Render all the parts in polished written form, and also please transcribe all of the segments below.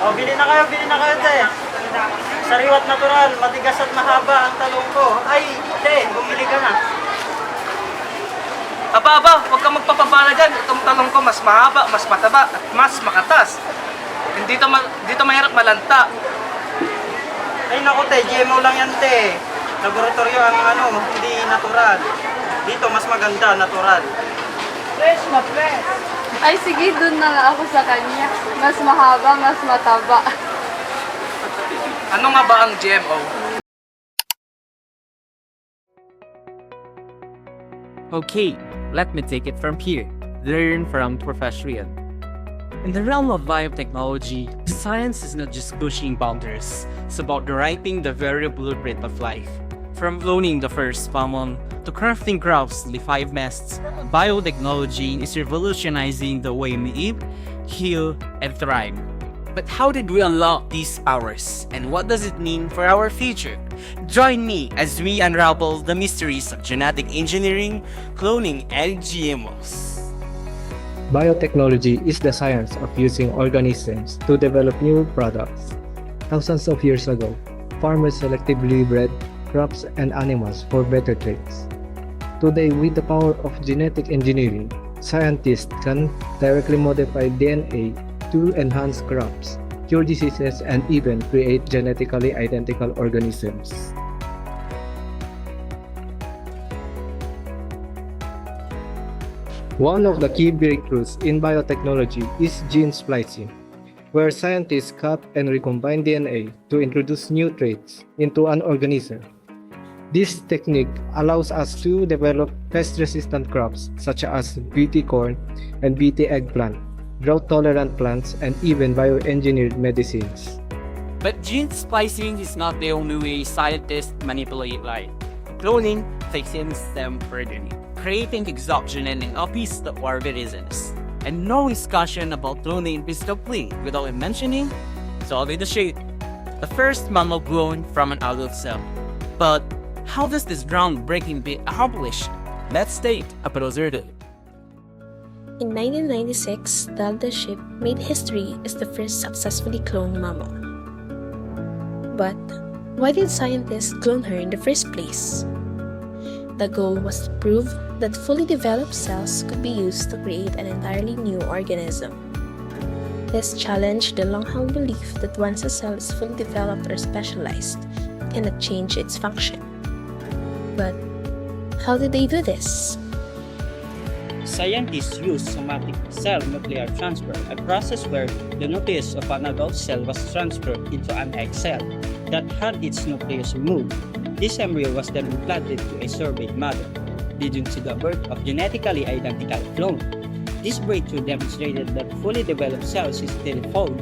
O, bili na kayo, te. Sariwat natural, matigas at mahaba ang talong ko. Ay, te, bumili ka na. Aba, huwag kang magpapabala dyan. Itong talong ko mas mahaba, mas mataba, at mas makatas. Dito mahirap malanta. Ay, naku, te, GMO lang yan, te. Laboratorio ang hindi natural. Dito, mas maganda, natural. Fresh na fresh. Ay, sige, dun na lang ako sa kanya. Mas mahaba, mas mataba. Ano nga ba ang GMO? Okay, let me take it from here. Learn from professional. In the realm of biotechnology, science is not just pushing boundaries. It's about rewriting the very blueprint of life. From cloning the first mammal to crafting crops with 5 nests, biotechnology is revolutionizing the way we eat, heal, and thrive. But how did we unlock these powers, and what does it mean for our future? Join me as we unravel the mysteries of genetic engineering, cloning, and GMOs. Biotechnology is the science of using organisms to develop new products. Thousands of years ago, farmers selectively bred crops and animals for better traits. Today, with the power of genetic engineering, scientists can directly modify DNA to enhance crops, cure diseases, and even create genetically identical organisms. One of the key breakthroughs in biotechnology is gene splicing, where scientists cut and recombine DNA to introduce new traits into an organism. This technique allows us to develop pest-resistant crops such as BT corn and BT eggplant, drought-tolerant plants, and even bioengineered medicines. But gene splicing is not the only way scientists manipulate life. Cloning takes in them further, creating exogenous copies of organisms. And no discussion about cloning is complete without mentioning solid shape, the first mammal grown from an adult cell. But how does this groundbreaking be accomplished? Let's take a closer look. In 1996, the sheep made history as the first successfully cloned mammal. But why did scientists clone her in the first place? The goal was to prove that fully developed cells could be used to create an entirely new organism. This challenged the long-held belief that once a cell is fully developed or specialized, it cannot change its function. But how did they do this? Scientists use somatic cell nuclear transfer, a process where the nucleus of an adult cell was transferred into an egg cell that had its nucleus removed. This embryo was then implanted to a surrogate mother, leading to the birth of genetically identical clone. This breakthrough demonstrated that fully developed cells still hold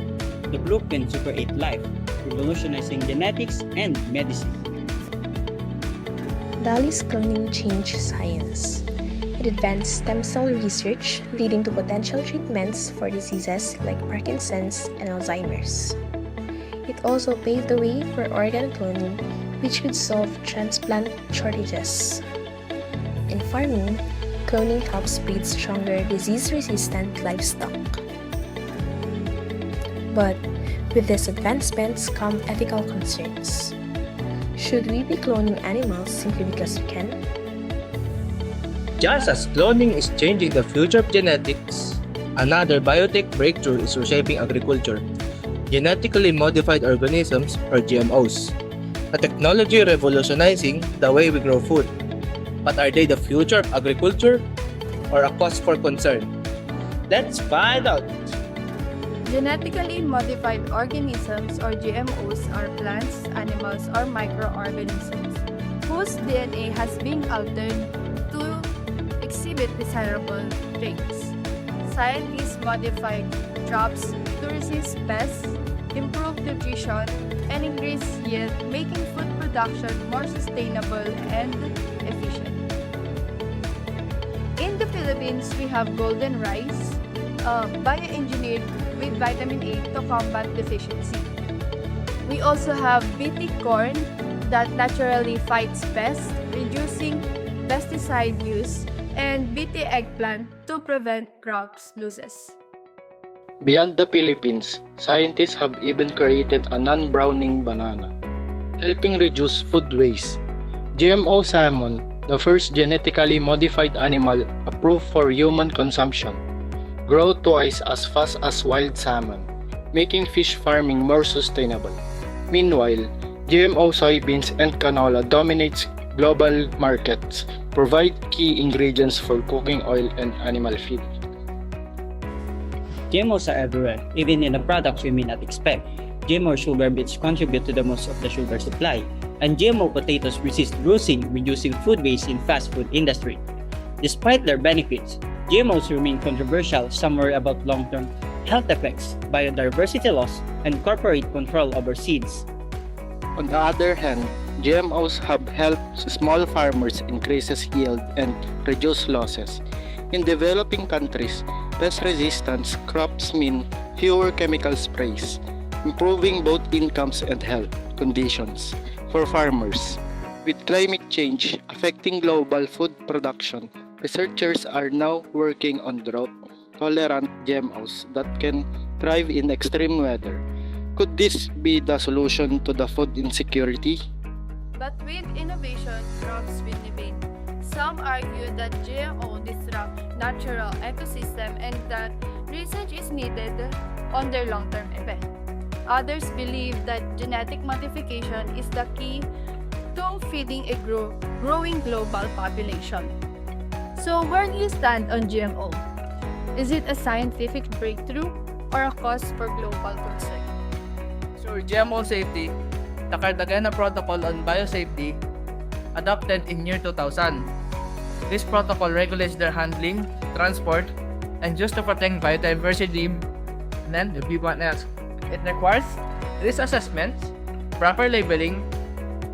the blueprint to create life, revolutionizing genetics and medicine. Dolly's cloning changed science. It advanced stem cell research, leading to potential treatments for diseases like Parkinson's and Alzheimer's. It also paved the way for organ cloning, which could solve transplant shortages. In farming, cloning helps breed stronger disease-resistant livestock. But with these advancements come ethical concerns. Should we be cloning animals simply because we can? Just as cloning is changing the future of genetics, another biotech breakthrough is reshaping agriculture. Genetically modified organisms, or GMOs, a technology revolutionizing the way we grow food. But are they the future of agriculture or a cause for concern? Let's find out! Genetically modified organisms or GMOs are plants, animals, or microorganisms whose DNA has been altered to exhibit desirable traits. Scientists modify crops to resist pests, improve nutrition, and increase yield, making food production more sustainable and efficient. In the Philippines, we have golden rice, bioengineered with vitamin A to combat deficiency. We also have BT corn that naturally fights pests, reducing pesticide use, and BT eggplant to prevent crops losses. Beyond the Philippines, scientists have even created a non-browning banana, helping reduce food waste. GMO salmon, the first genetically modified animal approved for human consumption, grow twice as fast as wild salmon, making fish farming more sustainable. Meanwhile, GMO soybeans and canola dominates global markets, provide key ingredients for cooking oil and animal feed. GMOs are everywhere, even in the products we may not expect. GMO sugar beets contribute to the most of the sugar supply, and GMO potatoes resist bruising, reducing food waste in fast food industry. Despite their benefits, GMOs remain controversial. Some worry about long-term health effects, biodiversity loss, and corporate control over seeds. On the other hand, GMOs have helped small farmers increase yield and reduce losses. In developing countries, pest resistance crops mean fewer chemical sprays, improving both incomes and health conditions for farmers. With climate change affecting global food production, researchers are now working on drought-tolerant GMOs that can thrive in extreme weather. Could this be the solution to the food insecurity? But with innovation comes with debate. Some argue that GMO disrupt natural ecosystem and that research is needed on their long-term effect. Others believe that genetic modification is the key to feeding a growing global population. So where do you stand on GMO? Is it a scientific breakthrough or a cause for global concern? For GMO safety, the Cartagena Protocol on Biosafety, adopted in year 2000. This protocol regulates their handling, transport, and use to protect biodiversity. And then the big one else. It requires risk assessments, proper labeling,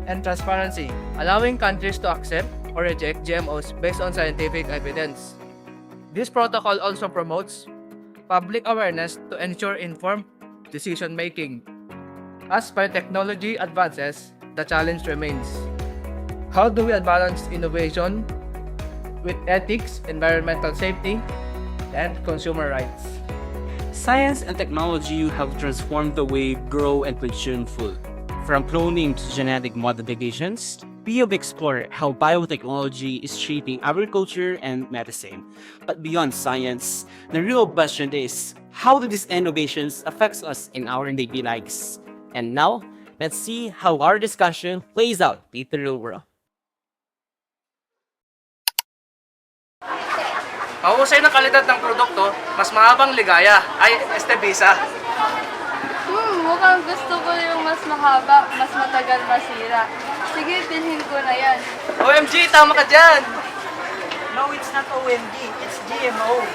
and transparency, allowing countries to accept or reject GMOs based on scientific evidence. This protocol also promotes public awareness to ensure informed decision making. As biotechnology advances, the challenge remains. How do we balance innovation with ethics, environmental safety, and consumer rights? Science and technology have transformed the way we grow and consume food. From cloning to genetic modifications, we have explored how biotechnology is shaping agriculture and medicine. But beyond science, the real question is, how do these innovations affect us in our daily lives? And now, let's see how our discussion plays out in the real world. Mahusay na kalidad ng produkto, mas mahabang ligaya ay Estevisa. Mukhang gusto ko yung mas mahaba, mas matagal masira. Sige, bilhin ko na yan. OMG, tama ka dyan! No, it's not OMG, it's GMO.